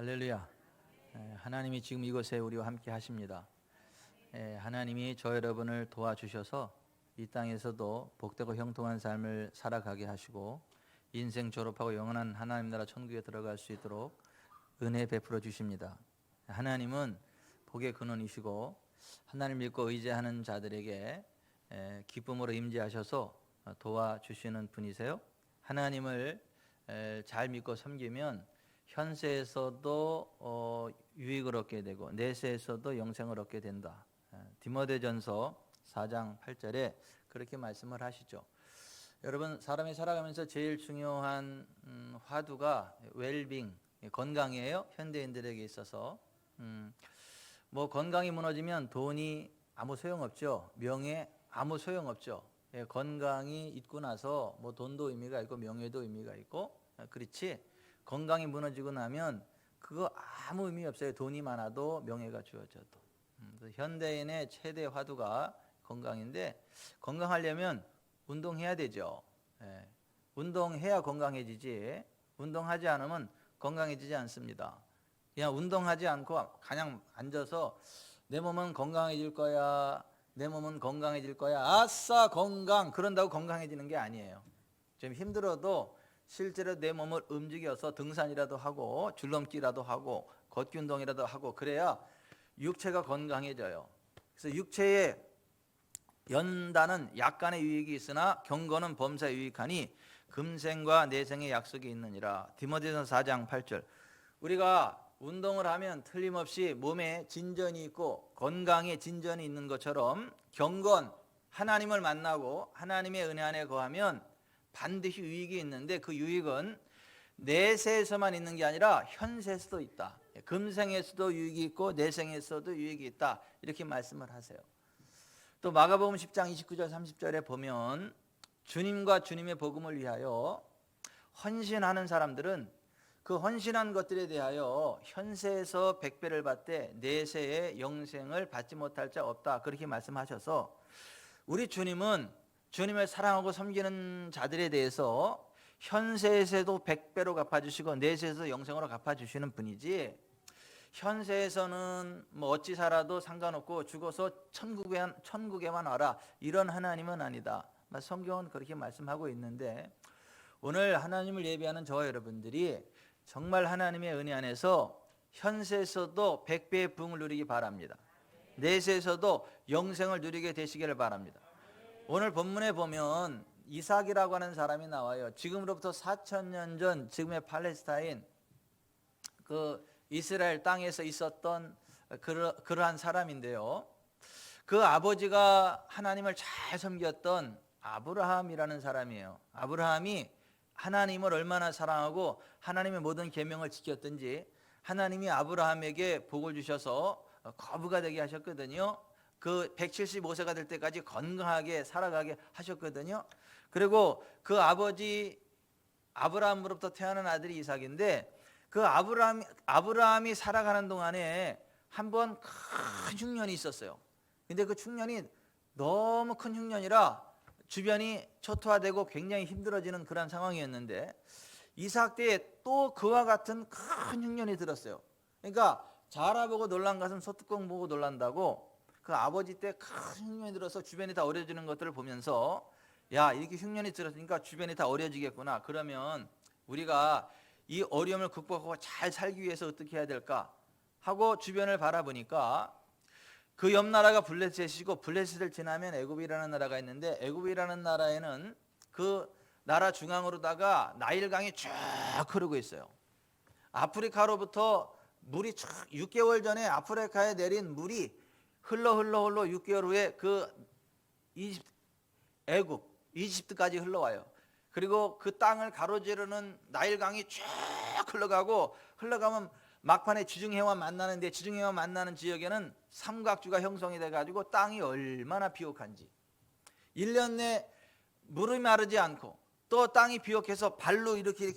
할렐루야. 하나님이 지금 이곳에 우리와 함께 하십니다. 하나님이 저 여러분을 도와주셔서 이 땅에서도 복되고 형통한 삶을 살아가게 하시고 인생 졸업하고 영원한 하나님 나라 천국에 들어갈 수 있도록 은혜 베풀어 주십니다. 하나님은 복의 근원이시고 하나님 믿고 의지하는 자들에게 기쁨으로 임재하셔서 도와주시는 분이세요. 하나님을 잘 믿고 섬기면 현세에서도 유익을 얻게 되고 내세에서도 영생을 얻게 된다. 디모데전서 4장 8절에 그렇게 말씀을 하시죠. 여러분, 사람이 살아가면서 제일 중요한 화두가 웰빙, 건강이에요. 현대인들에게 있어서 뭐 건강이 무너지면 돈이 아무 소용없죠. 명예 아무 소용없죠. 건강이 있고 나서 뭐 돈도 의미가 있고 명예도 의미가 있고 그렇지. 건강이 무너지고 나면 그거 아무 의미 없어요. 돈이 많아도 명예가 주어져도. 현대인의 최대 화두가 건강인데 건강하려면 운동해야 되죠. 운동해야 건강해지지 운동하지 않으면 건강해지지 않습니다. 그냥 운동하지 않고 그냥 앉아서 내 몸은 건강해질 거야, 내 몸은 건강해질 거야, 아싸 건강, 그런다고 건강해지는 게 아니에요. 좀 힘들어도 실제로 내 몸을 움직여서 등산이라도 하고 줄넘기라도 하고 걷기 운동이라도 하고 그래야 육체가 건강해져요. 그래서 육체에 연단은 약간의 유익이 있으나 경건은 범사에 유익하니 금생과 내생의 약속이 있느니라. 디모데전서 4장 8절. 우리가 운동을 하면 틀림없이 몸에 진전이 있고 건강에 진전이 있는 것처럼 경건, 하나님을 만나고 하나님의 은혜 안에 거하면 반드시 유익이 있는데 그 유익은 내세에서만 있는 게 아니라 현세에서도 있다. 금생에서도 유익이 있고 내생에서도 유익이 있다. 이렇게 말씀을 하세요. 또 마가복음 10장 29절 30절에 보면 주님과 주님의 복음을 위하여 헌신하는 사람들은 그 헌신한 것들에 대하여 현세에서 100배를 받되 내세에 영생을 받지 못할 자 없다. 그렇게 말씀하셔서 우리 주님은 주님을 사랑하고 섬기는 자들에 대해서 현세에서도 100배로 갚아주시고 내세에서 영생으로 갚아주시는 분이지 현세에서는 뭐 어찌 살아도 상관없고 죽어서 천국에만 와라 이런 하나님은 아니다. 성경은 그렇게 말씀하고 있는데 오늘 하나님을 예배하는 저와 여러분들이 정말 하나님의 은혜 안에서 현세에서도 100배의 부흥을 누리기 바랍니다. 내세에서도 영생을 누리게 되시기를 바랍니다. 오늘 본문에 보면 이삭이라고 하는 사람이 나와요. 지금으로부터 4,000년 전 지금의 팔레스타인 그 이스라엘 땅에서 있었던 그러한 사람인데요. 그 아버지가 하나님을 잘 섬겼던 아브라함이라는 사람이에요. 아브라함이 하나님을 얼마나 사랑하고 하나님의 모든 계명을 지켰든지 하나님이 아브라함에게 복을 주셔서 거부가 되게 하셨거든요. 그 175세가 될 때까지 건강하게 살아가게 하셨거든요. 그리고 그 아버지 아브라함으로부터 태어난 아들이 이삭인데 그 아브라함이 살아가는 동안에 한 번 큰 흉년이 있었어요. 근데 그 흉년이 너무 큰 흉년이라 주변이 초토화되고 굉장히 힘들어지는 그런 상황이었는데 이삭 때에 또 그와 같은 큰 흉년이 들었어요. 그러니까 자라보고 놀란 것은 소뚜껑 보고 놀란다고 그 아버지 때 큰 흉년이 들어서 주변이 다 어려지는 것들을 보면서 야, 이렇게 흉년이 들었으니까 주변이 다 어려지겠구나. 그러면 우리가 이 어려움을 극복하고 잘 살기 위해서 어떻게 해야 될까 하고 주변을 바라보니까 그 옆 나라가 블레셋이고 블레셋을 지나면 애굽이라는 나라가 있는데 애굽이라는 나라에는 그 나라 중앙으로다가 나일강이 쭉 흐르고 있어요. 아프리카로부터 물이 6개월 전에 아프리카에 내린 물이 흘러 6개월 후에 그 애굽, 이집트까지 흘러와요. 그리고 그 땅을 가로지르는 나일강이 쭉 흘러가면 막판에 지중해와 만나는데 지중해와 만나는 지역에는 삼각주가 형성이 돼가지고 땅이 얼마나 비옥한지 1년 내 물이 마르지 않고 또 땅이 비옥해서 발로 이렇게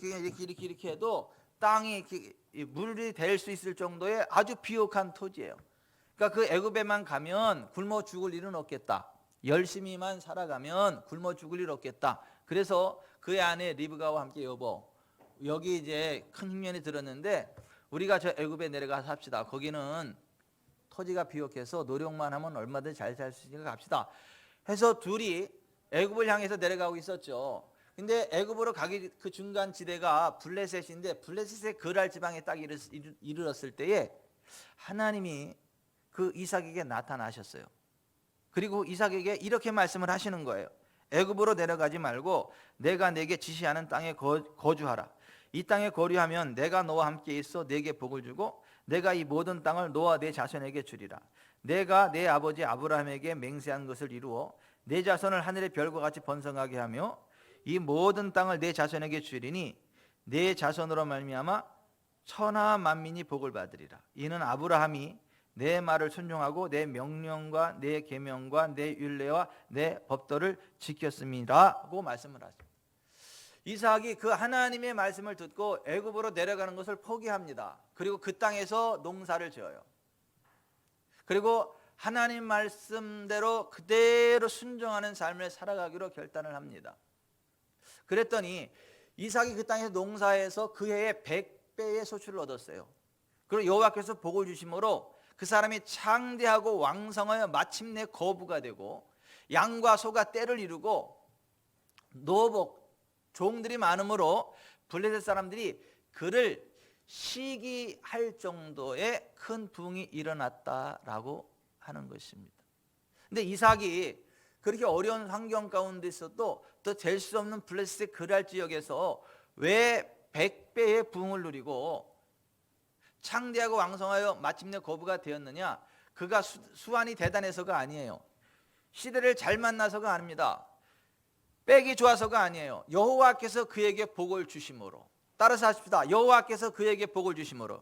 해도 땅이 물이 될 수 있을 정도의 아주 비옥한 토지예요. 그러니까 그 애굽에만 가면 굶어 죽을 일은 없겠다. 열심히만 살아가면 굶어 죽을 일 없겠다. 그래서 그의 아내 리브가와 함께 여보 여기 이제 큰 흉년이 들었는데 우리가 저 애굽에 내려가서 삽시다. 거기는 토지가 비옥해서 노력만 하면 얼마든지 잘 살 수 있으니까 갑시다 해서 둘이 애굽을 향해서 내려가고 있었죠. 근데 애굽으로 가기 그 중간 지대가 블레셋인데 블레셋의 그랄 지방에 딱 이르렀을 때에 하나님이 그 이삭에게 나타나셨어요. 그리고 이삭에게 이렇게 말씀을 하시는 거예요. 애굽으로 내려가지 말고 내가 내게 지시하는 땅에 거주하라. 이 땅에 거류하면 내가 너와 함께 있어 내게 복을 주고 내가 이 모든 땅을 너와 내 자손에게 주리라. 내가 내 아버지 아브라함에게 맹세한 것을 이루어 내 자손을 하늘의 별과 같이 번성하게 하며 이 모든 땅을 내 자손에게 주리니 내 자손으로 말미암아 천하 만민이 복을 받으리라. 이는 아브라함이 내 말을 순종하고 내 명령과 내 계명과 내 율례와 내 법도를 지켰음이라고 말씀을 하십니다. 이삭이 그 하나님의 말씀을 듣고 애굽으로 내려가는 것을 포기합니다. 그리고 그 땅에서 농사를 지어요. 그리고 하나님 말씀대로 그대로 순종하는 삶을 살아가기로 결단을 합니다. 그랬더니 이삭이 그 땅에서 농사해서 그 해에 100배의 소출을 얻었어요. 그리고 여호와께서 복을 주심으로 그 사람이 창대하고 왕성하여 마침내 거부가 되고 양과 소가 떼를 이루고 노복 종들이 많으므로 블레셋 사람들이 그를 시기할 정도의 큰 부흥이 일어났다라고 하는 것입니다. 근데 이삭이 그렇게 어려운 환경 가운데 있어도 또 될 수 없는 블레셋의 그랄 지역에서 왜 100배의 부흥을 누리고 창대하고 왕성하여 마침내 거부가 되었느냐? 그가 수완이 대단해서가 아니에요. 시대를 잘 만나서가 아닙니다. 빽이 좋아서가 아니에요. 여호와께서 그에게 복을 주심으로. 따라서 하십시다. 여호와께서 그에게 복을 주심으로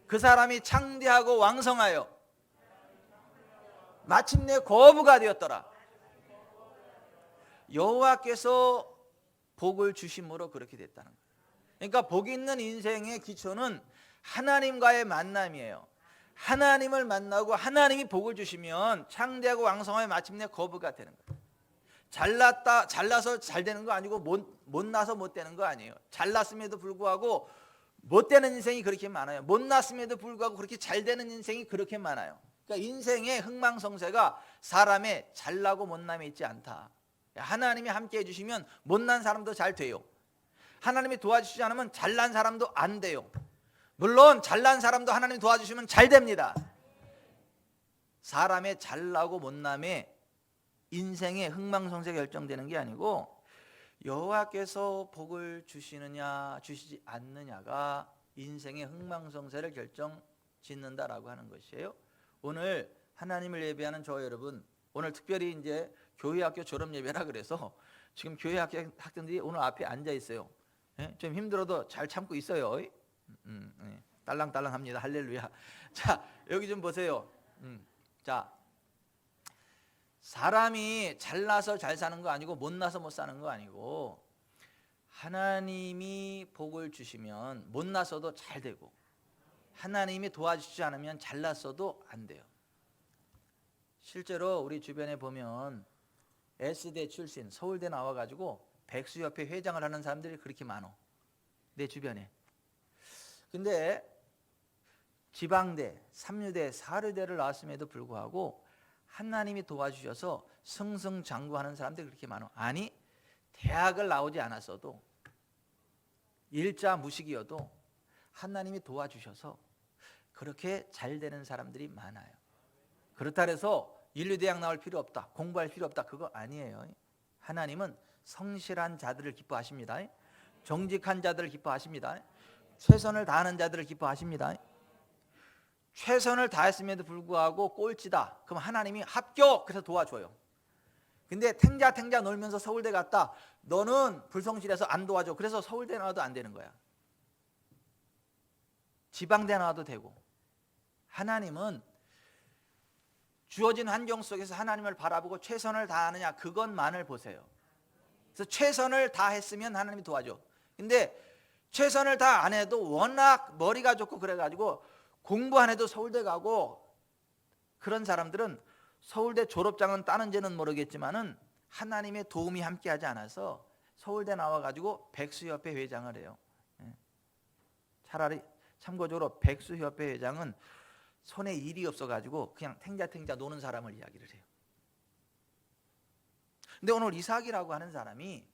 그 사람이 창대하고 왕성하여 마침내 거부가 되었더라. 여호와께서 복을 주심으로 그렇게 됐다는 거예요. 그러니까 복 있는 인생의 기초는 하나님과의 만남이에요. 하나님을 만나고 하나님이 복을 주시면 창대하고 왕성하여 마침내 거부가 되는 거예요. 잘나서 잘 되는 거 아니고 못나서 못 되는 거 아니에요. 잘났음에도 불구하고 못 되는 인생이 그렇게 많아요. 못났음에도 불구하고 그렇게 잘 되는 인생이 그렇게 많아요. 그러니까 인생의 흥망성쇠가 사람의 잘나고 못남에 있지 않다. 하나님이 함께 해주시면 못난 사람도 잘 돼요. 하나님이 도와주시지 않으면 잘난 사람도 안 돼요. 물론 잘난 사람도 하나님이 도와주시면 잘 됩니다. 사람의 잘나고 못남에 인생의 흥망성쇠가 결정되는 게 아니고 여호와께서 복을 주시느냐 주시지 않느냐가 인생의 흥망성쇠를 결정짓는다라고 하는 것이에요. 오늘 하나님을 예배하는 저 여러분, 오늘 특별히 이제 교회학교 졸업 예배라 그래서 지금 교회학교 학생들이 오늘 앞에 앉아 있어요. 좀 힘들어도 잘 참고 있어요. 딸랑딸랑합니다. 할렐루야. 자, 여기 좀 보세요. 자, 사람이 잘나서 잘 사는 거 아니고 못나서 못 사는 거 아니고 하나님이 복을 주시면 못나서도 잘 되고 하나님이 도와주시지 않으면 잘났어도 안 돼요. 실제로 우리 주변에 보면 S대 출신 서울대 나와가지고 백수협회 회장을 하는 사람들이 그렇게 많어. 내 주변에. 근데 지방대, 삼류대, 사류대를 나왔음에도 불구하고 하나님이 도와주셔서 승승장구하는 사람들이 그렇게 많아. 아니 대학을 나오지 않았어도 일자 무식이어도 하나님이 도와주셔서 그렇게 잘 되는 사람들이 많아요. 그렇다 해서 인류대학 나올 필요 없다, 공부할 필요 없다, 그거 아니에요. 하나님은 성실한 자들을 기뻐하십니다. 정직한 자들을 기뻐하십니다. 최선을 다하는 자들을 기뻐하십니다. 최선을 다했음에도 불구하고 꼴찌다, 그럼 하나님이 합격, 그래서 도와줘요. 근데 탱자 놀면서 서울대 갔다, 너는 불성실해서 안 도와줘, 그래서 서울대 나와도 안 되는 거야. 지방대 나와도 되고. 하나님은 주어진 환경 속에서 하나님을 바라보고 최선을 다하느냐, 그것만을 보세요. 그래서 최선을 다했으면 하나님이 도와줘. 근데 최선을 다 안 해도 워낙 머리가 좋고 그래가지고 공부 안 해도 서울대 가고, 그런 사람들은 서울대 졸업장은 따는지는 모르겠지만은 하나님의 도움이 함께하지 않아서 서울대 나와가지고 백수협회 회장을 해요. 차라리 참고적으로 백수협회 회장은 손에 일이 없어가지고 그냥 탱자탱자 노는 사람을 이야기를 해요. 근데 오늘 이삭이라고 하는 사람이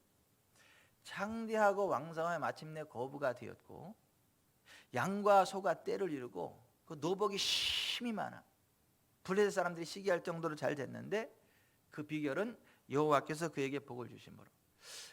창대하고 왕성하게 마침내 거부가 되었고 양과 소가 떼를 이루고 그 노복이 심히 많아. 블레셋 사람들이 시기할 정도로 잘 됐는데 그 비결은 여호와께서 그에게 복을 주심으로.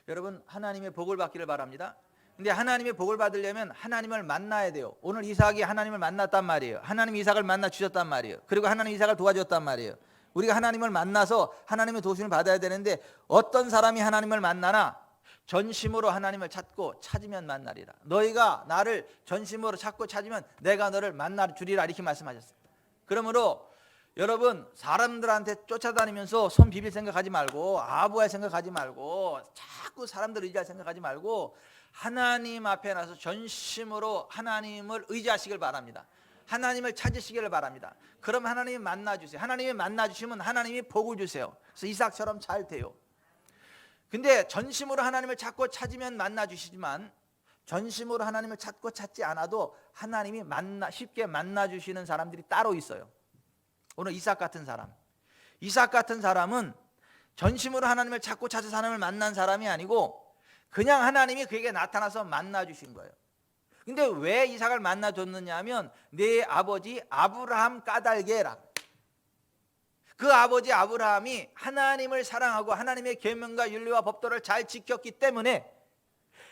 여러분 하나님의 복을 받기를 바랍니다. 근데 하나님의 복을 받으려면 하나님을 만나야 돼요. 오늘 이삭이 하나님을 만났단 말이에요. 하나님이 이삭을 만나 주셨단 말이에요. 그리고 하나님이 이삭을 도와줬단 말이에요. 우리가 하나님을 만나서 하나님의 도우심을 받아야 되는데 어떤 사람이 하나님을 만나나 전심으로 하나님을 찾고 찾으면 만나리라. 너희가 나를 전심으로 찾고 찾으면 내가 너를 만나 주리라 이렇게 말씀하셨어요. 그러므로 여러분 사람들한테 쫓아다니면서 손 비빌 생각하지 말고 아부할 생각하지 말고 자꾸 사람들 의지할 생각하지 말고 하나님 앞에 나서 전심으로 하나님을 의지하시길 바랍니다. 하나님을 찾으시기를 바랍니다. 그럼 하나님이 만나주세요. 하나님이 만나주시면 하나님이 복을 주세요. 그래서 이삭처럼 잘 돼요. 근데 전심으로 하나님을 찾고 찾으면 만나주시지만 전심으로 하나님을 찾고 찾지 않아도 하나님이 쉽게 만나주시는 사람들이 따로 있어요. 오늘 이삭 같은 사람, 이삭 같은 사람은 전심으로 하나님을 찾고 찾아서 하나님을 만난 사람이 아니고 그냥 하나님이 그에게 나타나서 만나주신 거예요. 근데 왜 이삭을 만나줬느냐 하면 내 아버지 아브라함 까닭에라. 그 아버지 아브라함이 하나님을 사랑하고 하나님의 계명과 윤리와 법도를 잘 지켰기 때문에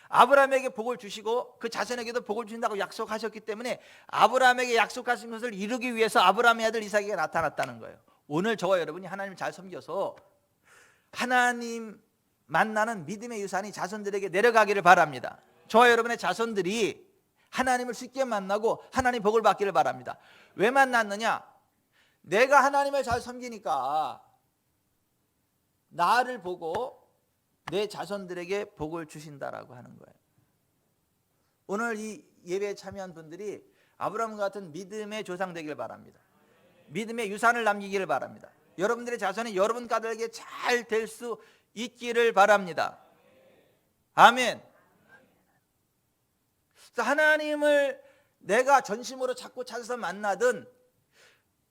아브라함에게 복을 주시고 그 자손에게도 복을 주신다고 약속하셨기 때문에 아브라함에게 약속하신 것을 이루기 위해서 아브라함의 아들 이삭에게 나타났다는 거예요. 오늘 저와 여러분이 하나님을 잘 섬겨서 하나님 만나는 믿음의 유산이 자손들에게 내려가기를 바랍니다. 저와 여러분의 자손들이 하나님을 쉽게 만나고 하나님 복을 받기를 바랍니다. 왜 만났느냐? 내가 하나님을 잘 섬기니까 나를 보고 내 자손들에게 복을 주신다라고 하는 거예요. 오늘 이 예배에 참여한 분들이 아브라함 같은 믿음의 조상 되기를 바랍니다. 믿음의 유산을 남기기를 바랍니다. 여러분들의 자손이 여러분 까닭에 잘 될 수 있기를 바랍니다. 아멘. 하나님을 내가 전심으로 찾고 찾아서 만나든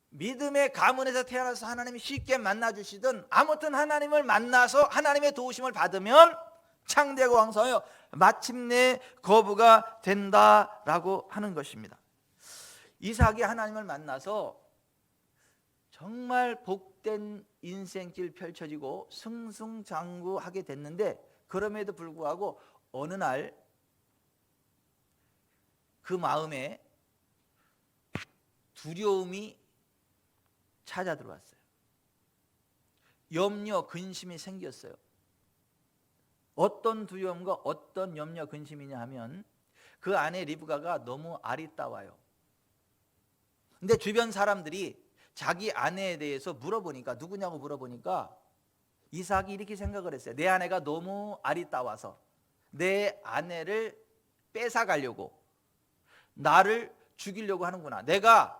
믿음의 가문에서 태어나서 하나님이 쉽게 만나주시든 아무튼 하나님을 만나서 하나님의 도우심을 받으면 창대하고 왕성하여 마침내 거부가 된다라고 하는 것입니다. 이삭이 하나님을 만나서 정말 복된 인생길 펼쳐지고 승승장구하게 됐는데 그럼에도 불구하고 어느 날 그 마음에 두려움이 찾아 들어왔어요. 염려, 근심이 생겼어요. 어떤 두려움과 어떤 염려, 근심이냐 하면 그 아내 리브가가 너무 아리따워요. 근데 주변 사람들이 자기 아내에 대해서 물어보니까 누구냐고 물어보니까 이삭이 이렇게 생각을 했어요. 내 아내가 너무 아리따워서 내 아내를 뺏어가려고 나를 죽이려고 하는구나. 내가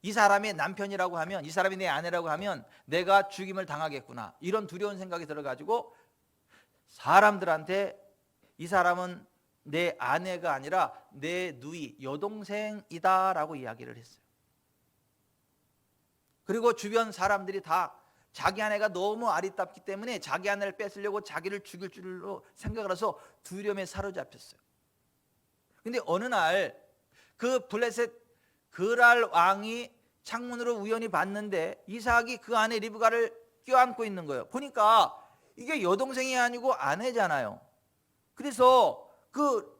이 사람의 남편이라고 하면 이 사람이 내 아내라고 하면 내가 죽임을 당하겠구나. 이런 두려운 생각이 들어가지고 사람들한테 이 사람은 내 아내가 아니라 내 누이, 여동생이다 라고 이야기를 했어요. 그리고 주변 사람들이 다 자기 아내가 너무 아리따웠기 때문에 자기 아내를 뺏으려고 자기를 죽일 줄로 생각을 해서 두려움에 사로잡혔어요. 근데 어느 날 그 블레셋 그랄 왕이 창문으로 우연히 봤는데 이삭이 그 아내 리브가를 껴안고 있는 거예요. 보니까 이게 여동생이 아니고 아내잖아요. 그래서 그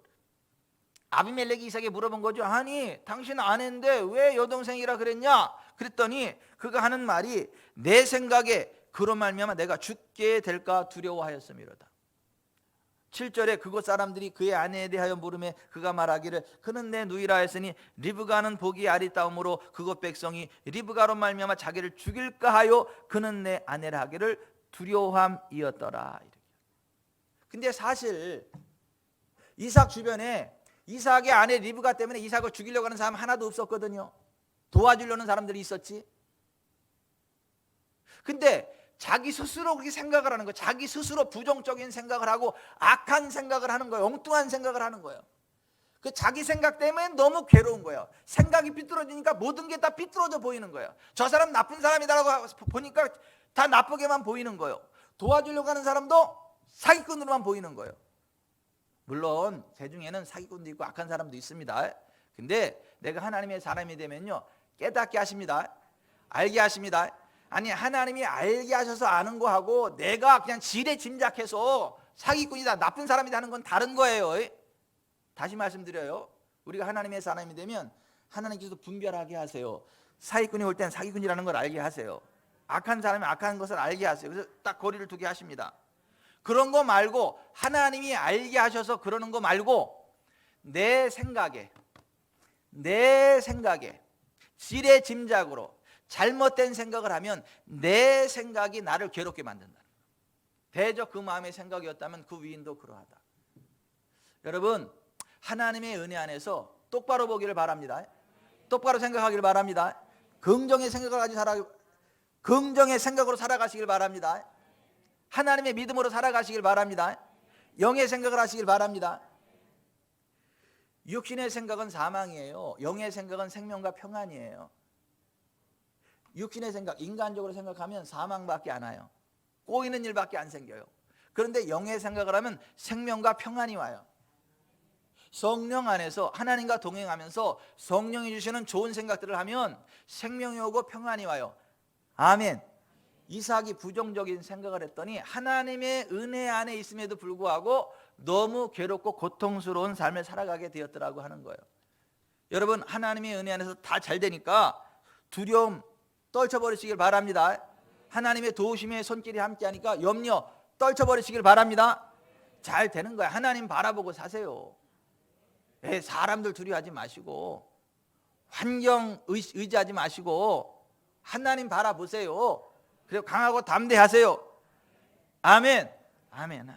아비멜렉이 이삭에게 물어본 거죠. 아니 당신 아내인데 왜 여동생이라 그랬냐? 그랬더니 그가 하는 말이 내 생각에 그로 말미암아 내가 죽게 될까 두려워하였음이로다. 7절에 그곳 사람들이 그의 아내에 대하여 물음에 그가 말하기를 그는 내 누이라 했으니 리브가는 보기 아리따움으로 그곳 백성이 리브가로 말미암아 자기를 죽일까 하여 그는 내 아내라 하기를 두려워함이었더라. 근데 사실 이삭 주변에 이삭의 아내 리브가 때문에 이삭을 죽이려고 하는 사람 하나도 없었거든요. 도와주려는 사람들이 있었지. 근데 자기 스스로 그렇게 생각을 하는 거예요. 자기 스스로 부정적인 생각을 하고 악한 생각을 하는 거예요. 엉뚱한 생각을 하는 거예요. 그 자기 생각 때문에 너무 괴로운 거예요. 생각이 삐뚤어지니까 모든 게 다 삐뚤어져 보이는 거예요. 저 사람 나쁜 사람이다라고 보니까 다 나쁘게만 보이는 거예요. 도와주려고 하는 사람도 사기꾼으로만 보이는 거예요. 물론 제 중에는 사기꾼도 있고 악한 사람도 있습니다. 근데 내가 하나님의 사람이 되면요, 깨닫게 하십니다. 알게 하십니다. 아니, 하나님이 알게 하셔서 아는 거하고 내가 그냥 지레 짐작해서 사기꾼이다, 나쁜 사람이다 하는 건 다른 거예요. 다시 말씀드려요. 우리가 하나님의 사람이 되면 하나님께서 분별하게 하세요. 사기꾼이 올 땐 사기꾼이라는 걸 알게 하세요. 악한 사람이 악한 것을 알게 하세요. 그래서 딱 거리를 두게 하십니다. 그런 거 말고, 하나님이 알게 하셔서 그러는 거 말고, 내 생각에 지레 짐작으로 잘못된 생각을 하면 내 생각이 나를 괴롭게 만든다. 대적 그 마음의 생각이었다면 그 위인도 그러하다. 여러분, 하나님의 은혜 안에서 똑바로 보기를 바랍니다. 똑바로 생각하기를 바랍니다. 긍정의 생각으로 살아가시길 바랍니다. 하나님의 믿음으로 살아가시길 바랍니다. 영의 생각을 하시길 바랍니다. 육신의 생각은 사망이에요. 영의 생각은 생명과 평안이에요. 육신의 생각, 인간적으로 생각하면 사망밖에 안 와요. 꼬이는 일밖에 안 생겨요. 그런데 영의 생각을 하면 생명과 평안이 와요. 성령 안에서 하나님과 동행하면서 성령이 주시는 좋은 생각들을 하면 생명이 오고 평안이 와요. 아멘. 이삭이 부정적인 생각을 했더니 하나님의 은혜 안에 있음에도 불구하고 너무 괴롭고 고통스러운 삶을 살아가게 되었더라고 하는 거예요. 여러분, 하나님의 은혜 안에서 다 잘 되니까 두려움 떨쳐버리시길 바랍니다. 하나님의 도우심의 손길이 함께하니까 염려 떨쳐버리시길 바랍니다. 잘 되는 거야. 하나님 바라보고 사세요. 사람들 두려워하지 마시고, 환경 의지하지 마시고 하나님 바라보세요. 그리고 강하고 담대하세요. 아멘. 아멘.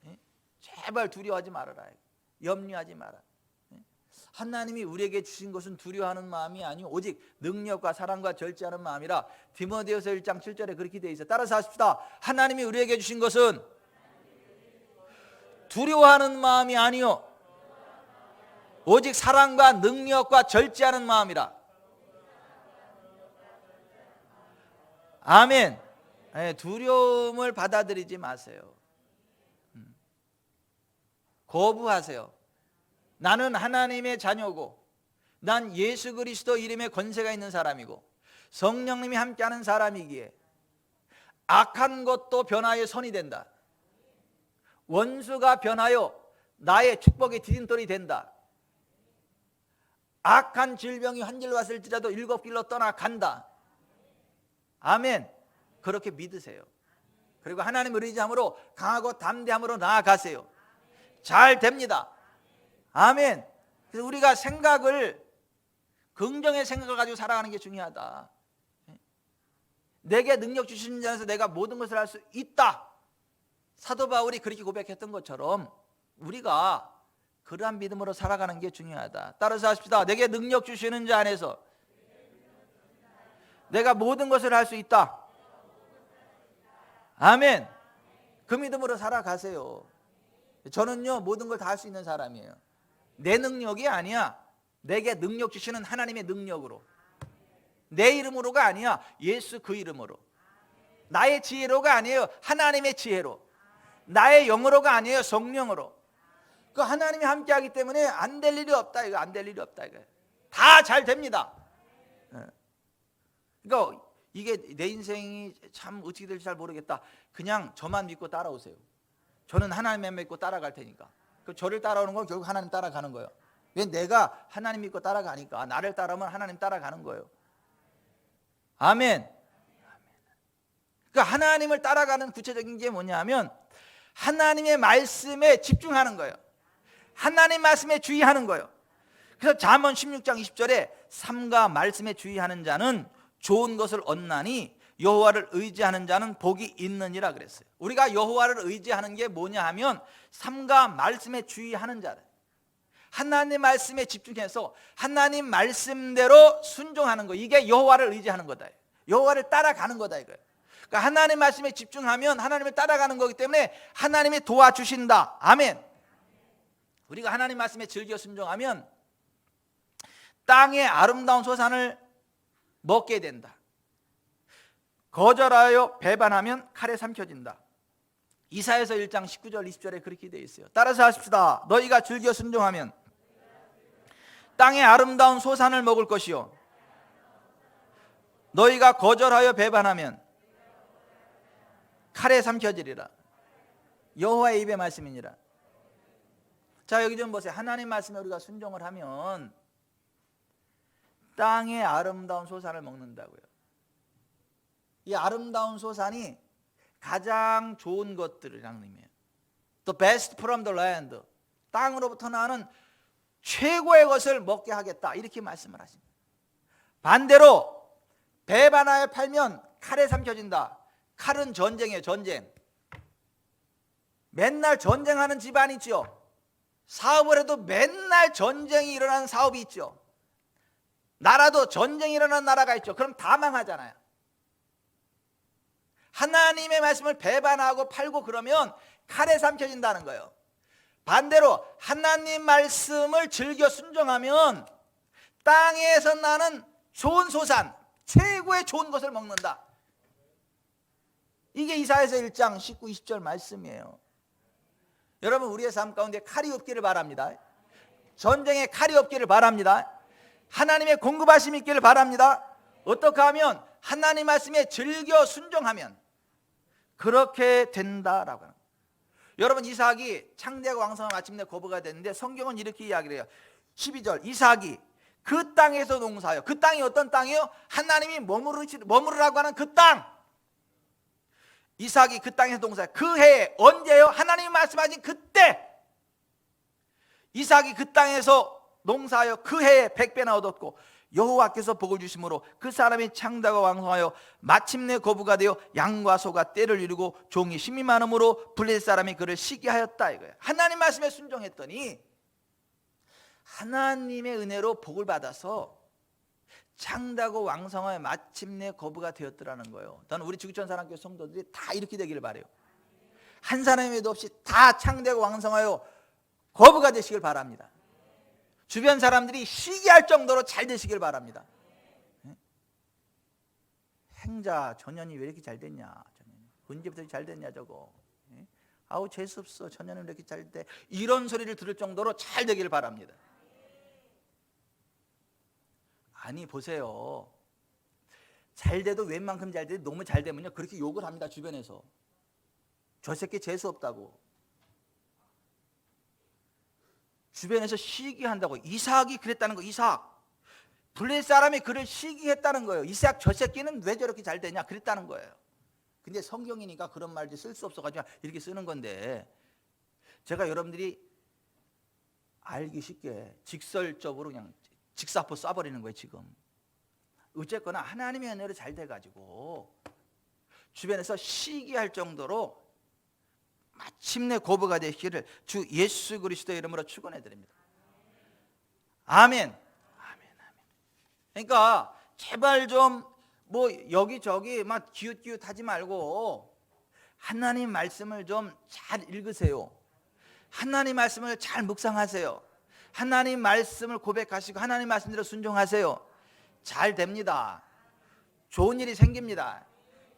아멘. 제발 두려워하지 말아라. 염려하지 마라. 하나님이 우리에게 주신 것은 두려워하는 마음이 아니요 오직 능력과 사랑과 절제하는 마음이라. 디모데후서 1장 7절에 그렇게 되어 있어요. 따라서 하십시다. 하나님이 우리에게 주신 것은 두려워하는 마음이 아니요 오직 사랑과 능력과 절제하는 마음이라. 아멘. 두려움을 받아들이지 마세요. 거부하세요. 나는 하나님의 자녀고, 난 예수 그리스도 이름의 권세가 있는 사람이고 성령님이 함께하는 사람이기에 악한 것도 변화의 선이 된다. 원수가 변하여 나의 축복의 디딤돌이 된다. 악한 질병이 한 길 왔을지라도 7길로 떠나간다. 아멘. 그렇게 믿으세요. 그리고 하나님을 의지함으로 강하고 담대함으로 나아가세요. 잘 됩니다. 아멘. 그래서 우리가 생각을, 긍정의 생각을 가지고 살아가는 게 중요하다. 내게 능력 주시는 자에서 내가 모든 것을 할 수 있다. 사도 바울이 그렇게 고백했던 것처럼 우리가 그러한 믿음으로 살아가는 게 중요하다. 따라서 하십시다. 내게 능력 주시는 자 안에서 내가 모든 것을 할 수 있다. 아멘. 그 믿음으로 살아가세요. 저는요, 모든 걸 다 할 수 있는 사람이에요. 내 능력이 아니야. 내게 능력 주시는 하나님의 능력으로. 내 이름으로가 아니야. 예수 그 이름으로. 나의 지혜로가 아니에요. 하나님의 지혜로. 나의 영으로가 아니에요. 성령으로. 그 하나님이 함께하기 때문에 안 될 일이 없다. 이거 안 될 일이 없다. 이거 다 잘 됩니다. 그러니까 이게 내 인생이 참 어떻게 될지 잘 모르겠다. 그냥 저만 믿고 따라오세요. 저는 하나님만 믿고 따라갈 테니까. 그 저를 따라오는 건 결국 하나님 따라가는 거예요. 왜? 내가 하나님 믿고 따라가니까. 나를 따라오면 하나님 따라가는 거예요. 아멘. 그러니까 하나님을 따라가는 구체적인 게 뭐냐면 하나님의 말씀에 집중하는 거예요. 하나님 말씀에 주의하는 거예요. 그래서 잠언 16장 20절에 삼가 말씀에 주의하는 자는 좋은 것을 얻나니 여호와를 의지하는 자는 복이 있느니라 그랬어요. 우리가 여호와를 의지하는 게 뭐냐 하면 삼가 말씀에 주의하는 자들, 하나님 말씀에 집중해서 하나님 말씀대로 순종하는 거, 이게 여호와를 의지하는 거다. 여호와를 따라가는 거다 이거예요. 그러니까 하나님 말씀에 집중하면 하나님을 따라가는 거기 때문에 하나님이 도와주신다. 아멘. 우리가 하나님 말씀에 즐겨 순종하면 땅의 아름다운 소산을 먹게 된다. 거절하여 배반하면 칼에 삼켜진다. 이사야서 1장 19절 20절에 그렇게 되어 있어요. 따라서 하십시다. 너희가 즐겨 순종하면 땅의 아름다운 소산을 먹을 것이요, 너희가 거절하여 배반하면 칼에 삼켜지리라. 여호와의 입의 말씀이니라. 자, 여기 좀 보세요. 하나님 말씀에 우리가 순종을 하면 땅의 아름다운 소산을 먹는다고요. 이 아름다운 소산이 가장 좋은 것들이라는 의미예요. The best from the land. 땅으로부터 나는 최고의 것을 먹게 하겠다, 이렇게 말씀을 하십니다. 반대로 배반하여 팔면 칼에 삼켜진다. 칼은 전쟁이에요. 전쟁. 맨날 전쟁하는 집안이 있죠. 사업을 해도 맨날 전쟁이 일어나는 사업이 있죠. 나라도 전쟁이 일어나는 나라가 있죠. 그럼 다 망하잖아요. 하나님의 말씀을 배반하고 팔고 그러면 칼에 삼켜진다는 거예요. 반대로 하나님 말씀을 즐겨 순종하면 땅에서 나는 좋은 소산, 최고의 좋은 것을 먹는다. 이게 이사야서 1장 19, 20절 말씀이에요. 여러분, 우리의 삶 가운데 칼이 없기를 바랍니다. 전쟁에 칼이 없기를 바랍니다. 하나님의 공급하심이 있기를 바랍니다. 어떻게 하면? 하나님 말씀에 즐겨 순종하면 그렇게 된다라고 합니다. 여러분, 이삭이 창대하고 왕성한 마침내 거부가 됐는데 성경은 이렇게 이야기를 해요. 12절, 이삭이 그 땅에서 농사하여, 그 땅이 어떤 땅이요? 하나님이 머무르라고 하는 그 땅. 이삭이 그 땅에서 농사하여, 그 해에 언제요? 하나님이 말씀하신 그때 이삭이 그 땅에서 농사하여 그 해에 100배나 얻었고 여호와께서 복을 주심으로 그 사람이 창다가 왕성하여 마침내 거부가 되어 양과 소가 떼를 이루고 종이 힘이 많음으로 블레셋 사람이 그를 시기하였다, 이거예요. 하나님 말씀에 순종했더니 하나님의 은혜로 복을 받아서 창다고 왕성하여 마침내 거부가 되었더라는 거예요. 저는 우리 지구촌 사랑교회 성도들이 다 이렇게 되기를 바라요. 한 사람에도 없이 다 창대하고 왕성하여 거부가 되시길 바랍니다. 주변 사람들이 시기할 정도로 잘 되시길 바랍니다. 행자 전년이 왜 이렇게 잘 됐냐, 언제부터 잘 됐냐 저거, 아우 재수없어, 전년은 왜 이렇게 잘 돼, 이런 소리를 들을 정도로 잘 되길 바랍니다. 아니 보세요, 잘 돼도 웬만큼 잘 돼도 너무 잘 되면요 그렇게 욕을 합니다. 주변에서 저 새끼 재수없다고, 주변에서 시기한다고. 이삭이 그랬다는 거. 이삭, 블레셋 사람이 그를 시기했다는 거예요. 이삭 저 새끼는 왜 저렇게 잘 되냐 그랬다는 거예요. 근데 성경이니까 그런 말도 쓸 수 없어가지고 이렇게 쓰는 건데, 제가 여러분들이 알기 쉽게 직설적으로 그냥 직사포 쏴버리는 거예요. 지금 어쨌거나 하나님의 은혜로 잘 돼가지고 주변에서 시기할 정도로 마침내 거부가 되시기를 주 예수 그리스도의 이름으로 축원해 드립니다. 아멘. 아멘. 그러니까 제발 좀 뭐 여기저기 막 기웃기웃하지 말고 하나님 말씀을 좀 잘 읽으세요. 하나님 말씀을 잘 묵상하세요. 하나님 말씀을 고백하시고 하나님 말씀대로 순종하세요. 잘 됩니다. 좋은 일이 생깁니다.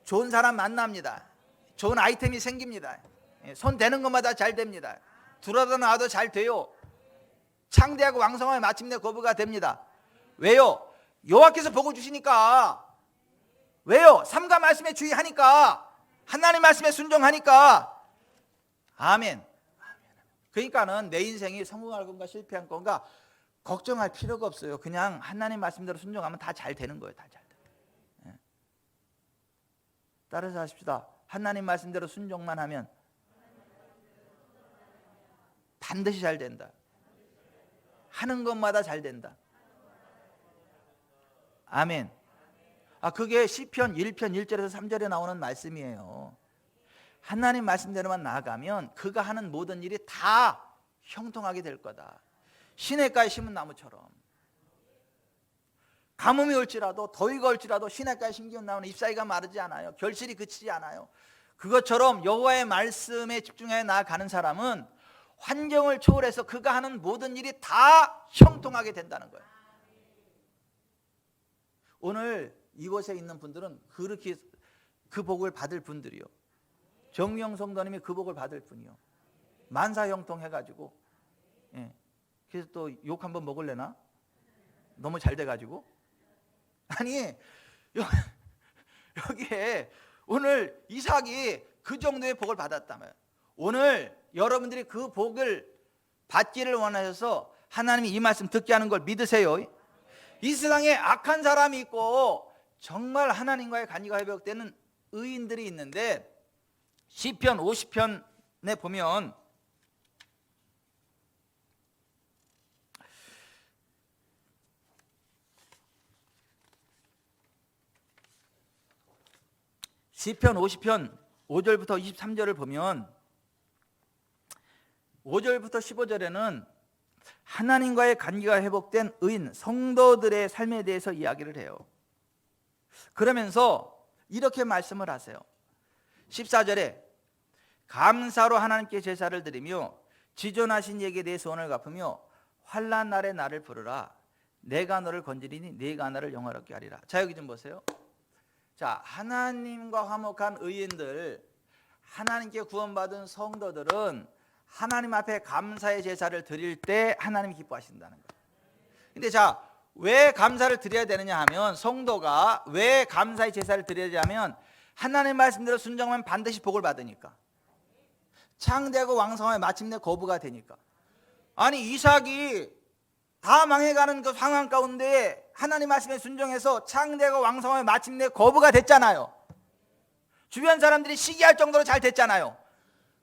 좋은 사람 만납니다. 좋은 아이템이 생깁니다. 손 대는 것마다 잘 됩니다. 들어도 놔도 잘 돼요. 창대하고 왕성하여 마침내 거부가 됩니다. 왜요? 여호와께서 복을 주시니까. 왜요? 삼가 말씀에 주의하니까, 하나님 말씀에 순종하니까. 아멘. 그러니까는 내 인생이 성공할 건가 실패할 건가 걱정할 필요가 없어요. 그냥 하나님 말씀대로 순종하면 다 잘 되는 거예요. 다 잘 돼요. 따라서 하십시다. 하나님 말씀대로 순종만 하면 반드시 잘 된다. 하는 것마다 잘 된다. 아멘. 그게 시편 1편 1절에서 3절에 나오는 말씀이에요. 하나님 말씀대로만 나아가면 그가 하는 모든 일이 다 형통하게 될 거다. 시냇가에 심은 나무처럼 가뭄이 올지라도 더위가 올지라도 시냇가에 심기운 나무는 잎사귀가 마르지 않아요. 결실이 그치지 않아요. 그것처럼 여호와의 말씀에 집중해 나아가는 사람은 환경을 초월해서 그가 하는 모든 일이 다 형통하게 된다는 거예요. 오늘 이곳에 있는 분들은 그렇게 그 복을 받을 분들이요. 정명 성도님이 그 복을 받을 분이요. 만사형통 해가지고, 예. 그래서 또 욕 한번 먹을래나? 너무 잘 돼가지고. 아니 여기에 오늘 이삭이 그 정도의 복을 받았다면, 오늘 여러분들이 그 복을 받기를 원하셔서 하나님이 이 말씀 듣게 하는 걸 믿으세요. 이 세상에 악한 사람이 있고 정말 하나님과의 관계가 회복되는 의인들이 있는데, 시편 50편에 보면 시편 50편 5절부터 23절을 보면 5절부터 15절에는 하나님과의 관계가 회복된 의인 성도들의 삶에 대해서 이야기를 해요. 그러면서 이렇게 말씀을 하세요. 14절에 감사로 하나님께 제사를 드리며 지존하신 이에게 내 소원을 갚으며 환난 날에 나를 부르라. 내가 너를 건지리니 네가 나를 영화롭게 하리라. 자, 여기 좀 보세요. 자, 하나님과 화목한 의인들, 하나님께 구원받은 성도들은 하나님 앞에 감사의 제사를 드릴 때 하나님이 기뻐하신다는 거예요. 근데 자, 왜 감사를 드려야 되느냐 하면, 성도가 왜 감사의 제사를 드려야 하면 하나님 말씀대로 순종하면 반드시 복을 받으니까, 창대하고 왕성하면 마침내 거부가 되니까. 아니 이삭이 다 망해가는 그 상황 가운데 하나님 말씀에 순종해서 창대하고 왕성하면 마침내 거부가 됐잖아요. 주변 사람들이 시기할 정도로 잘 됐잖아요.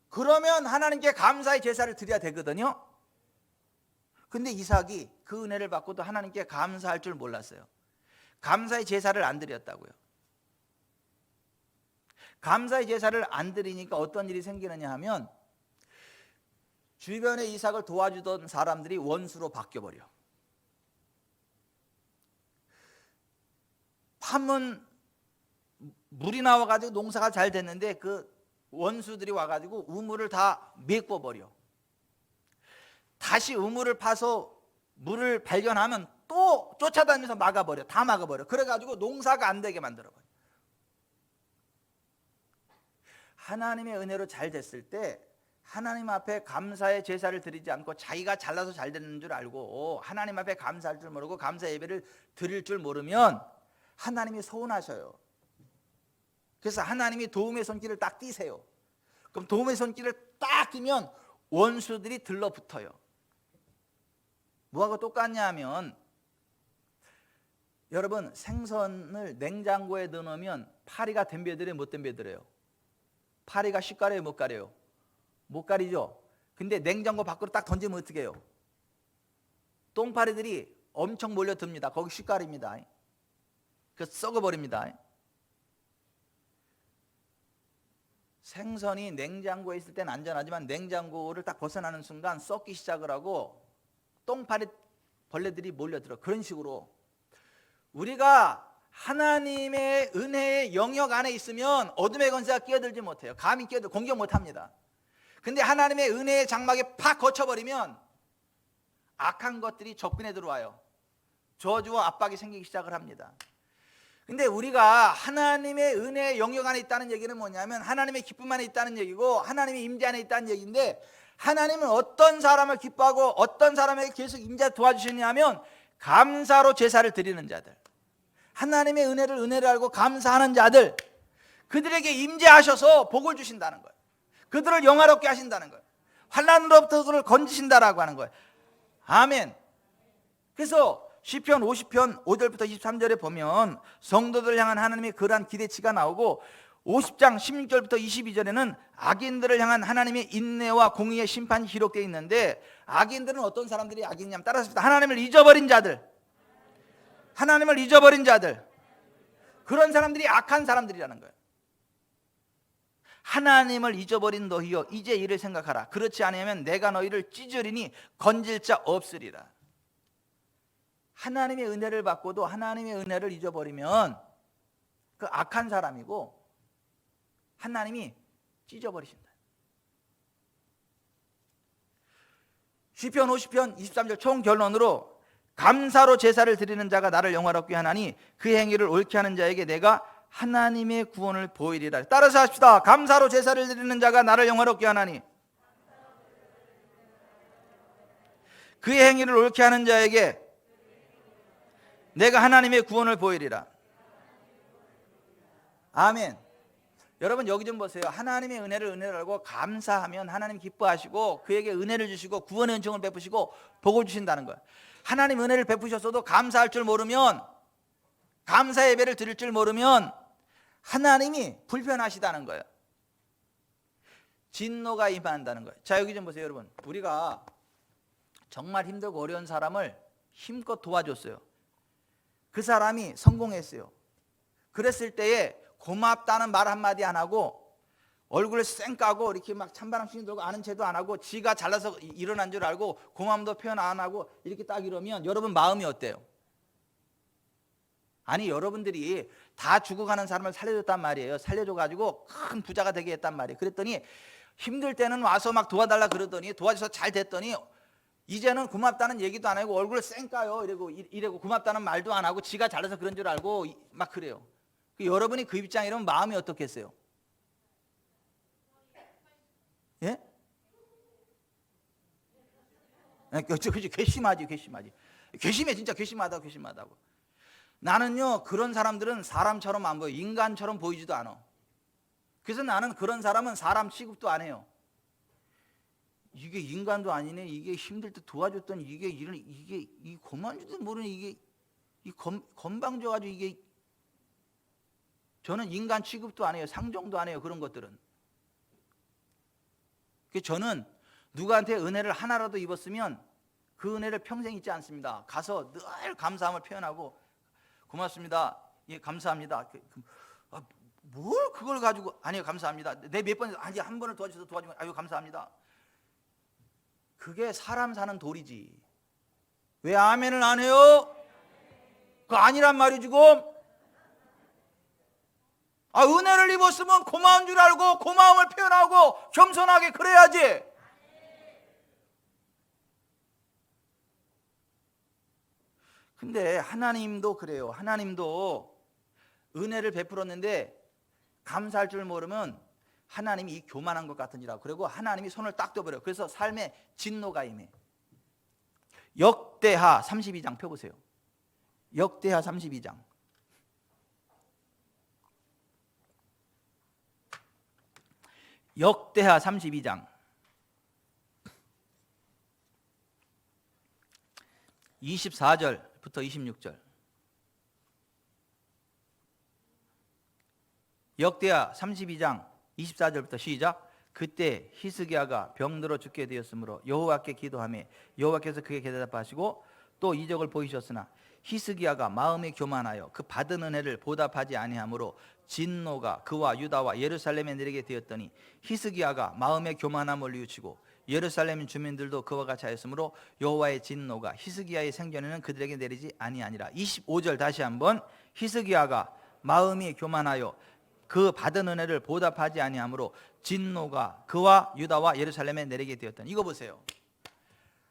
그러면 하나님께 감사의 제사를 드려야 되거든요. 근데 이삭이 그 은혜를 받고도 하나님께 감사할 줄 몰랐어요. 감사의 제사를 안 드렸다고요. 감사의 제사를 안 드리니까 어떤 일이 생기느냐 하면, 주변에 이삭을 도와주던 사람들이 원수로 바뀌어버려. 파면 물이 나와가지고 농사가 잘 됐는데 그 원수들이 와가지고 우물을 다 메꿔버려. 다시 우물을 파서 물을 발견하면 또 쫓아다니면서 막아버려. 다 막아버려. 그래가지고 농사가 안 되게 만들어버려. 하나님의 은혜로 잘 됐을 때 하나님 앞에 감사의 제사를 드리지 않고 자기가 잘나서 잘 되는 줄 알고 하나님 앞에 감사할 줄 모르고 감사 예배를 드릴 줄 모르면 하나님이 서운하셔요. 그래서 하나님이 도움의 손길을 딱 띄세요. 그럼 도움의 손길을 딱 띄면 원수들이 들러붙어요. 뭐하고 똑같냐 하면, 여러분 생선을 냉장고에 넣어놓으면 파리가 덤벼들어요, 못 덤벼들어요? 파리가 씩 가려요, 못 가려요? 못 가리죠. 근데 냉장고 밖으로 딱 던지면 어떻게 해요? 똥파리들이 엄청 몰려듭니다. 거기 씩 가립니다. 그래서 썩어버립니다. 생선이 냉장고에 있을 때는 안전하지만 냉장고를 딱 벗어나는 순간 썩기 시작을 하고 똥파리 벌레들이 몰려들어. 그런 식으로 우리가 하나님의 은혜의 영역 안에 있으면 어둠의 권세가 끼어들지 못해요. 감히 끼어들 공격 못합니다. 근데 하나님의 은혜의 장막에 팍 거쳐버리면 악한 것들이 접근해 들어와요. 저주와 압박이 생기기 시작을 합니다. 근데 우리가 하나님의 은혜의 영역 안에 있다는 얘기는 뭐냐면 하나님의 기쁨 안에 있다는 얘기고 하나님의 임재 안에 있다는 얘기인데, 하나님은 어떤 사람을 기뻐하고 어떤 사람에게 계속 임재 도와주시냐면 감사로 제사를 드리는 자들, 하나님의 은혜를 알고 감사하는 자들, 그들에게 임재하셔서 복을 주신다는 거예요. 그들을 영화롭게 하신다는 거예요. 환난으로부터 그들을 건지신다라고 하는 거예요. 아멘. 그래서 시편 50편 5절부터 23절에 보면 성도들을 향한 하나님의 그러한 기대치가 나오고, 50장 16절부터 22절에는 악인들을 향한 하나님의 인내와 공의의 심판이 기록되어 있는데, 악인들은 어떤 사람들이 악인이냐면, 따라서 하나님을 잊어버린 자들, 하나님을 잊어버린 자들, 그런 사람들이 악한 사람들이라는 거예요. 하나님을 잊어버린 너희여 이제 이를 생각하라. 그렇지 않으면 내가 너희를 찢으리니 건질 자 없으리라. 하나님의 은혜를 받고도 하나님의 은혜를 잊어버리면 그 악한 사람이고 하나님이 찢어버리신다. 시편 50편 23절 총 결론으로 감사로 제사를 드리는 자가 나를 영화롭게 하나니 그 행위를 옳게 하는 자에게 내가 하나님의 구원을 보이리라. 따라서 합시다. 감사로 제사를 드리는 자가 나를 영화롭게 하나니 그 행위를 옳게 하는 자에게 내가 하나님의 구원을 보이리라. 아멘. 여러분 여기 좀 보세요. 하나님의 은혜를 알고 감사하면 하나님 기뻐하시고 그에게 은혜를 주시고 구원의 은총을 베푸시고 복을 주신다는 거예요. 하나님 은혜를 베푸셨어도 감사할 줄 모르면, 감사 예배를 드릴 줄 모르면 하나님이 불편하시다는 거예요. 진노가 임한다는 거예요. 자, 여기 좀 보세요. 여러분, 우리가 정말 힘들고 어려운 사람을 힘껏 도와줬어요. 그 사람이 성공했어요. 그랬을 때에 고맙다는 말 한마디 안 하고 얼굴을 쌩 까고 이렇게 막 찬바람씩 들고 아는 체도 안 하고 지가 잘나서 일어난 줄 알고 고마움도 표현 안 하고 이렇게 딱 이러면 여러분 마음이 어때요? 아니, 여러분들이 다 죽어가는 사람을 살려줬단 말이에요. 살려줘가지고 큰 부자가 되게 했단 말이에요. 그랬더니 힘들 때는 와서 막 도와달라 그러더니 도와줘서 잘 됐더니 이제는 고맙다는 얘기도 안 하고 얼굴을 쌩 까요. 이래고 고맙다는 말도 안 하고 지가 잘나서 그런 줄 알고 막 그래요. 여러분이 그 입장이라면 마음이 어떻겠어요? 예? 그치, 괘씸하지. 괘씸해, 진짜 괘씸하다고. 나는요, 그런 사람들은 사람처럼 안 보여. 인간처럼 보이지도 않아. 그래서 나는 그런 사람은 사람 취급도 안 해요. 이게 인간도 아니네. 이게 힘들 때 도와줬더니 이게 이 고만 줄도 모르는 이게 건방져가지고 이게. 저는 인간 취급도 안 해요. 상종도 안 해요. 그런 것들은. 저는 누구한테 은혜를 하나라도 입었으면 그 은혜를 평생 잊지 않습니다. 가서 늘 감사함을 표현하고 고맙습니다. 예, 감사합니다. 뭘 그걸 가지고 아니요, 감사합니다. 내 몇 번 아니 한 번을 도와주셔서 도와주면 아유 감사합니다. 그게 사람 사는 도리지. 왜 아멘을 안 해요? 그거 아니란 말이 지금. 은혜를 입었으면 고마운 줄 알고 고마움을 표현하고 겸손하게 그래야지. 근데 하나님도 그래요. 하나님도 은혜를 베풀었는데 감사할 줄 모르면 하나님이 이 교만한 것 같으니라. 그리고 하나님이 손을 딱 떼버려요. 그래서 삶에 진노가 임해. 역대하 32장 펴보세요. 역대하 32장. 역대하 32장 24절부터 26절. 역대하 32장 24절부터 시작. 그때 히스기야가 병들어 죽게 되었으므로 여호와께 기도하며 여호와께서 그에게 대답하시고 또 이적을 보이셨으나 히스기야가 마음이 교만하여 그 받은 은혜를 보답하지 아니하므로 진노가 그와 유다와 예루살렘에 내리게 되었더니 히스기야가 마음의 교만함을 뉘우치고 예루살렘 주민들도 그와 같이 하였으므로 여호와의 진노가 히스기야의 생전에는 그들에게 내리지 아니하니라. 25절 다시 한번. 히스기야가 마음이 교만하여 그 받은 은혜를 보답하지 아니하므로 진노가 그와 유다와 예루살렘에 내리게 되었더니. 이거 보세요.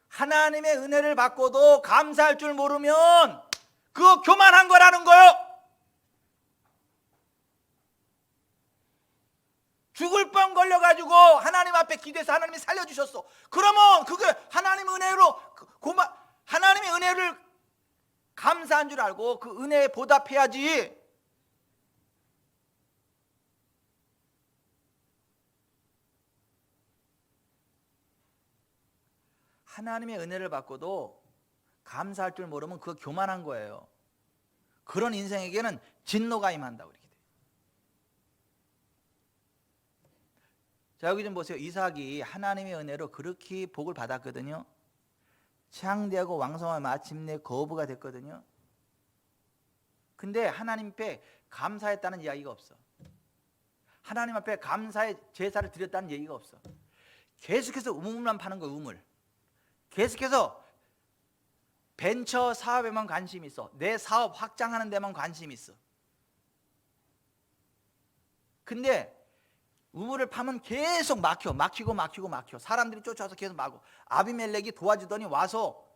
하나님의 은혜를 받고도 감사할 줄 모르면 그거 교만한 거라는 거요. 죽을 뻔 걸려가지고 하나님 앞에 기도해서 하나님이 살려주셨어. 그러면 그게 하나님 은혜로 하나님의 은혜를 감사한 줄 알고 그 은혜에 보답해야지. 하나님의 은혜를 받고도 감사할 줄 모르면 그거 교만한 거예요. 그런 인생에게는 진노가 임한다고 이렇게 돼요. 자, 여기 좀 보세요. 이삭이 하나님의 은혜로 그렇게 복을 받았거든요. 창대하고 왕성한 마침내 거부가 됐거든요. 근데 하나님 앞에 감사했다는 이야기가 없어. 하나님 앞에 감사의 제사를 드렸다는 얘기가 없어. 계속해서 우물만 파는 거예요. 우물. 계속해서 벤처 사업에만 관심이 있어. 내 사업 확장하는 데만 관심이 있어. 근데 우물을 파면 계속 막히고 사람들이 쫓아와서 계속 막고, 아비멜렉이 도와주더니 와서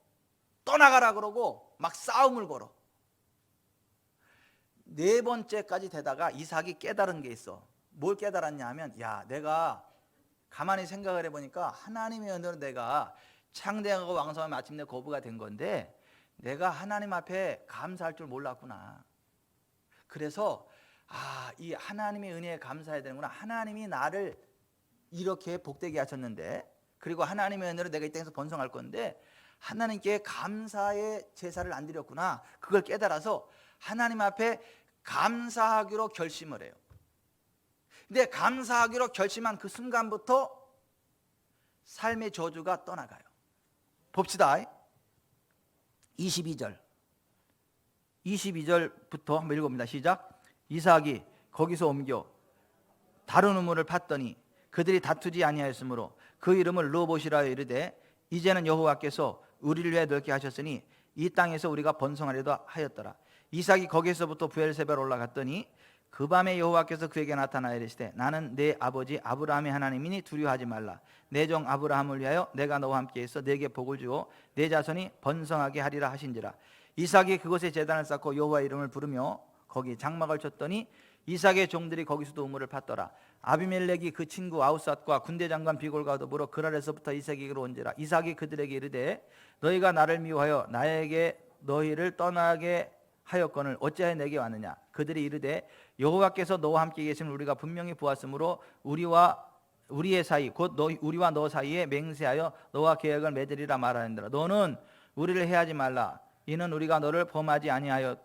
떠나가라 그러고 막 싸움을 걸어. 네 번째까지 되다가 이삭이 깨달은 게 있어. 뭘 깨달았냐 하면, 야, 내가 가만히 생각을 해보니까 하나님의 은혜로 내가 창대하고 왕성한 마침내 거부가 된 건데 내가 하나님 앞에 감사할 줄 몰랐구나. 그래서 이 하나님의 은혜에 감사해야 되는구나. 하나님이 나를 이렇게 복되게 하셨는데, 그리고 하나님의 은혜로 내가 이 땅에서 번성할 건데 하나님께 감사의 제사를 안 드렸구나. 그걸 깨달아서 하나님 앞에 감사하기로 결심을 해요. 근데 감사하기로 결심한 그 순간부터 삶의 저주가 떠나가요. 봅시다. 22절부터 한번 읽어봅니다. 시작. 이삭이 거기서 옮겨 다른 우물을 팠더니 그들이 다투지 아니하였으므로 그 이름을 르호봇이라 이르되, 이제는 여호와께서 우리를 위해 넓게 하셨으니 이 땅에서 우리가 번성하려도 하였더라. 이삭이 거기서부터 브엘세바로 올라갔더니 그 밤에 여호와께서 그에게 나타나여 이르시되, 나는 내 아버지 아브라함의 하나님이니 두려워하지 말라. 내 종 아브라함을 위하여 내가 너와 함께 있어 내게 복을 주고 내 자손이 번성하게 하리라 하신지라. 이삭이 그곳에 제단을 쌓고 여호와 이름을 부르며 거기 장막을 쳤더니 이삭의 종들이 거기서도 우물을 팠더라. 아비멜렉이 그 친구 아우삿과 군대 장관 비골과 더불어 그랄에서부터 이삭에게로 온지라. 이삭이 그들에게 이르되, 너희가 나를 미워하여 나에게 너희를 떠나게 하였거늘 어찌하여 내게 왔느냐. 그들이 이르되, 여호와께서 너와 함께 계심을 우리가 분명히 보았으므로 우리의 사이 곧 우리와 너 사이에 맹세하여 너와 계약을 맺으리라 말하는더라. 너는 우리를 해하지 말라. 이는 우리가 너를 범하지 아니하여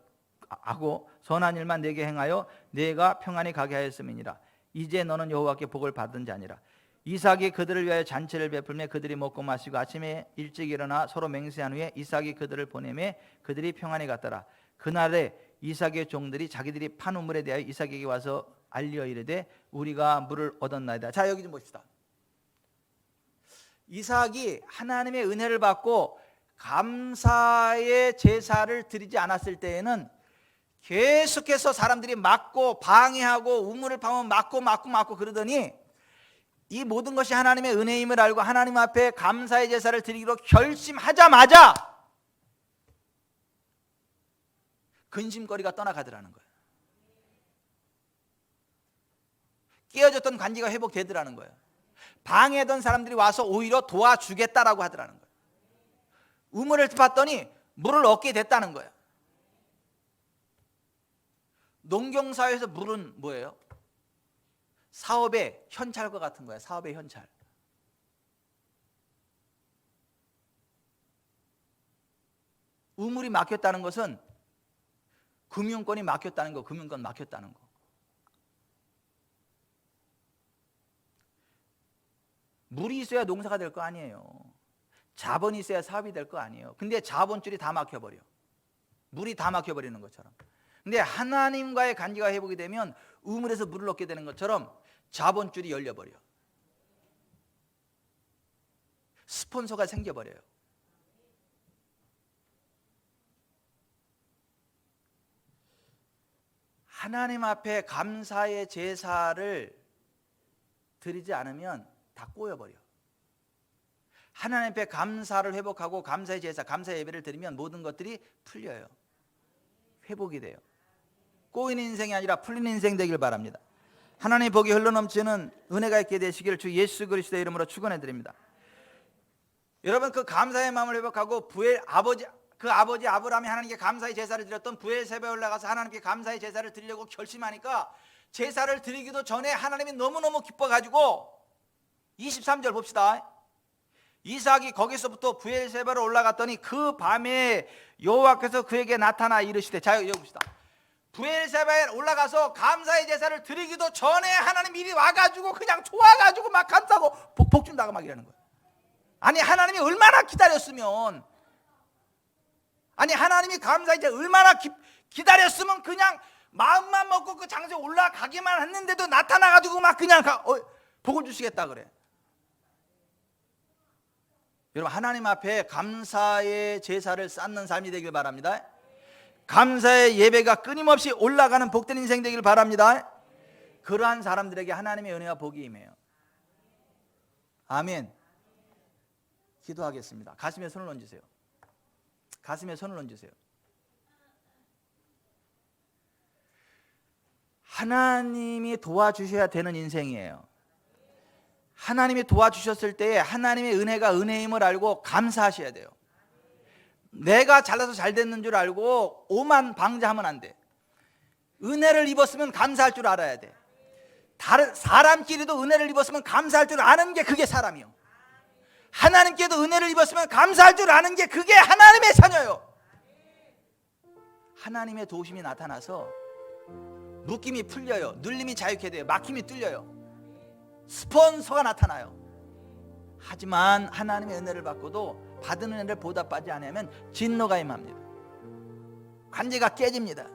하고 선한 일만 내게 행하여 내가 평안히 가게 하였음이니라. 이제 너는 여호와께 복을 받은 자니라. 이삭이 그들을 위하여 잔치를 베풀매 그들이 먹고 마시고 아침에 일찍 일어나 서로 맹세한 후에 이삭이 그들을 보내매 그들이 평안히 갔더라. 그날에 이삭의 종들이 자기들이 판 우물에 대하여 이삭에게 와서 알려 이르되, 우리가 물을 얻었나이다. 자, 여기 좀 봅시다. 이삭이 하나님의 은혜를 받고 감사의 제사를 드리지 않았을 때에는 계속해서 사람들이 막고 방해하고 우물을 파면 막고 그러더니 이 모든 것이 하나님의 은혜임을 알고 하나님 앞에 감사의 제사를 드리기로 결심하자마자 근심거리가 떠나가더라는 거예요. 깨어졌던 관계가 회복되더라는 거예요. 방해하던 사람들이 와서 오히려 도와주겠다라고 하더라는 거예요. 우물을 봤더니 물을 얻게 됐다는 거예요. 농경사회에서 물은 뭐예요? 사업의 현찰과 같은 거예요. 사업의 현찰. 우물이 막혔다는 것은 금융권이 막혔다는 거, 금융권 막혔다는 거. 물이 있어야 농사가 될 거 아니에요. 자본이 있어야 사업이 될 거 아니에요. 근데 자본줄이 다 막혀버려. 물이 다 막혀버리는 것처럼. 근데 하나님과의 관계가 회복이 되면 우물에서 물을 얻게 되는 것처럼 자본줄이 열려버려. 스폰서가 생겨버려요. 하나님 앞에 감사의 제사를 드리지 않으면 다 꼬여버려. 하나님 앞에 감사를 회복하고 감사의 제사, 감사의 예배를 드리면 모든 것들이 풀려요. 회복이 돼요. 꼬이는 인생이 아니라 풀리는 인생 되길 바랍니다. 하나님의 복이 흘러넘치는 은혜가 있게 되시기를 주 예수 그리스도의 이름으로 축원해 드립니다. 여러분, 그 감사의 마음을 회복하고 아버지 아브라함이 하나님께 감사의 제사를 드렸던 브엘세바에 올라가서 하나님께 감사의 제사를 드리려고 결심하니까 제사를 드리기도 전에 하나님이 너무너무 기뻐가지고 23절 봅시다. 이삭이 거기서부터 브엘세바로 올라갔더니 그 밤에 여호와께서 그에게 나타나 이르시되, 자, 여기 봅시다. 브엘세바에 올라가서 감사의 제사를 드리기도 전에 하나님 일이 와가지고 그냥 좋아가지고 막 감사하고 복 준다고 막 이러는 거예요. 아니, 하나님이 얼마나 기다렸으면, 아니 하나님이 감사의 제사 얼마나 기다렸으면 그냥 마음만 먹고 그 장소에 올라가기만 했는데도 나타나가지고 막 그냥 복을 주시겠다 그래. 여러분, 하나님 앞에 감사의 제사를 쌓는 삶이 되길 바랍니다. 감사의 예배가 끊임없이 올라가는 복된 인생 되길 바랍니다. 그러한 사람들에게 하나님의 은혜와 복이 임해요. 아멘. 기도하겠습니다. 가슴에 손을 얹으세요. 가슴에 손을 얹으세요. 하나님이 도와주셔야 되는 인생이에요. 하나님이 도와주셨을 때에 하나님의 은혜가 은혜임을 알고 감사하셔야 돼요. 내가 잘나서 잘 됐는 줄 알고 오만 방자하면 안 돼. 은혜를 입었으면 감사할 줄 알아야 돼. 다른 사람끼리도 은혜를 입었으면 감사할 줄 아는 게 그게 사람이요. 하나님께도 은혜를 입었으면 감사할 줄 아는 게 그게 하나님의 자녀요. 하나님의 도우심이 나타나서 묶임이 풀려요. 눌림이 자유케 돼요. 막힘이 뚫려요. 스폰서가 나타나요. 하지만 하나님의 은혜를 받고도 받은 은혜를 보답하지 않으면 진노가 임합니다. 관계가 깨집니다.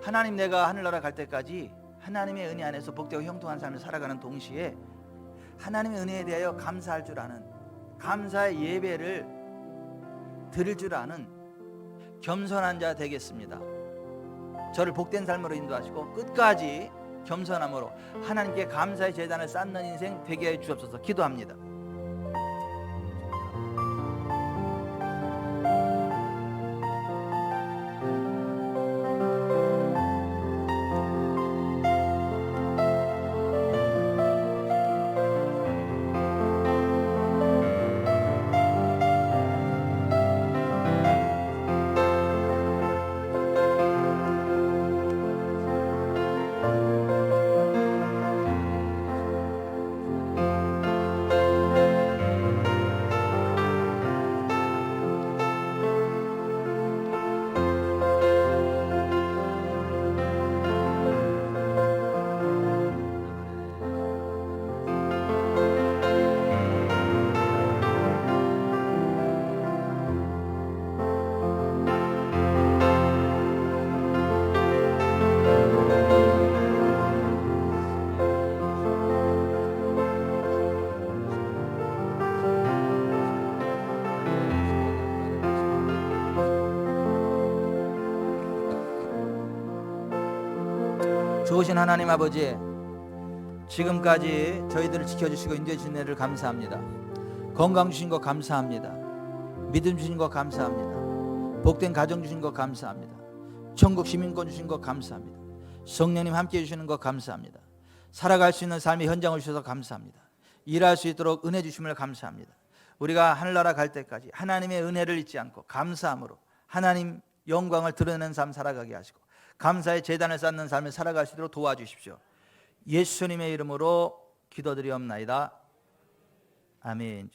하나님, 내가 하늘나라 갈 때까지 하나님의 은혜 안에서 복되고 형통한 삶을 살아가는 동시에 하나님의 은혜에 대하여 감사할 줄 아는, 감사의 예배를 드릴 줄 아는 겸손한 자 되겠습니다. 저를 복된 삶으로 인도하시고 끝까지 겸손함으로 하나님께 감사의 제단을 쌓는 인생 되게 해 주옵소서. 기도합니다. 좋으신 하나님 아버지, 지금까지 저희들을 지켜주시고 인도해 주신 은혜를 감사합니다. 건강 주신 것 감사합니다. 믿음 주신 것 감사합니다. 복된 가정 주신 것 감사합니다. 천국 시민권 주신 것 감사합니다. 성령님 함께해 주시는 것 감사합니다. 살아갈 수 있는 삶의 현장을 주셔서 감사합니다. 일할 수 있도록 은혜 주심을 감사합니다. 우리가 하늘나라 갈 때까지 하나님의 은혜를 잊지 않고 감사함으로 하나님 영광을 드러내는 삶 살아가게 하시고 감사의 제단을 쌓는 삶을 살아갈 수 있도록 도와주십시오. 예수님의 이름으로 기도드리옵나이다. 아멘.